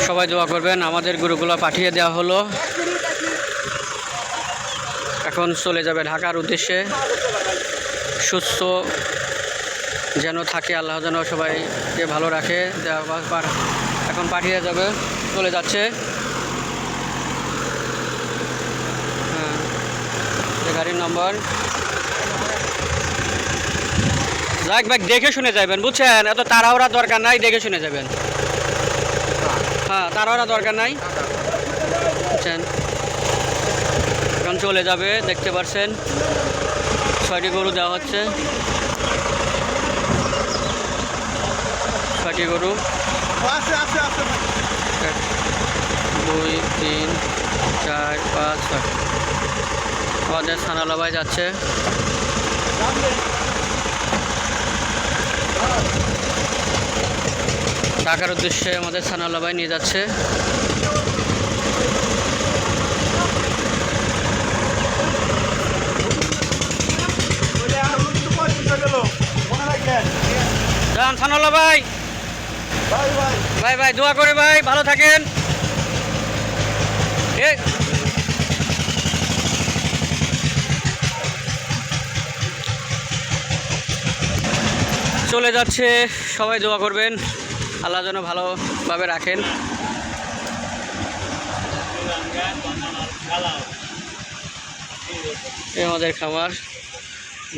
সবাই দোয়া করবেন। আমাদের গরুগুলো পাঠিয়ে দেওয়া হলো, এখন চলে যাবে ঢাকার উদ্দেশ্যে। সুস্থ যেন থাকে, আল্লাহ যেন সবাইকে ভালো রাখে। এখন পাঠিয়ে যাবে, চলে যাচ্ছে। হ্যাঁ, গাড়ির নম্বর যাক ভাই, দেখে শুনে যাবেন, বুঝছেন? এত তাড়াহুড়া দরকার নাই, দেখে শুনে যাবেন। হ্যাঁ, তাড়াহুড়া দরকার নাই, বুঝছেন? এখন চলে যাবে, দেখতে পাচ্ছেন 6টি গরু দেওয়া হচ্ছে। 6টি গরু, 1 2 3 4 5 6। আমাদের সানালা ভাই যাচ্ছে। ঢাকার উদ্দেশ্যে আমাদের সানালা ভাই নিয়ে যাচ্ছে। যান সানালা ভাই, ভাই ভাই দোয়া করে ভাই, ভালো থাকেন। চলে যাচ্ছে, সবাই দোয়া করবেন, আল্লাহ যেন ভালোভাবে রাখেন। এই আমাদের খামার,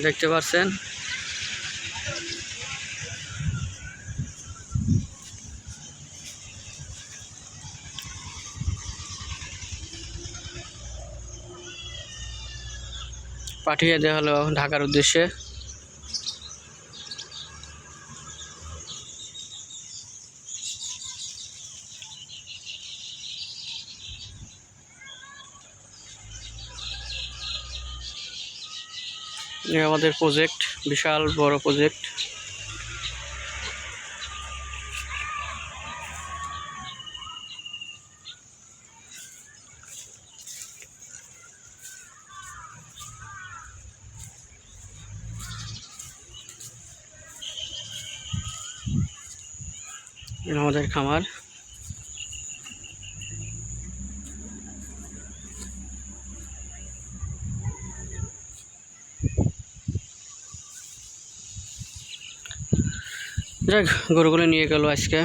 দেখতে পাচ্ছেন। পাঠিয়ে দেওয়া হলো ঢাকার উদ্দেশ্যে। আমাদের প্রজেক্ট, বিশাল বড় প্রজেক্ট। আমাদের খামার, যাক গরুগুলো নিয়ে গেল আজকে।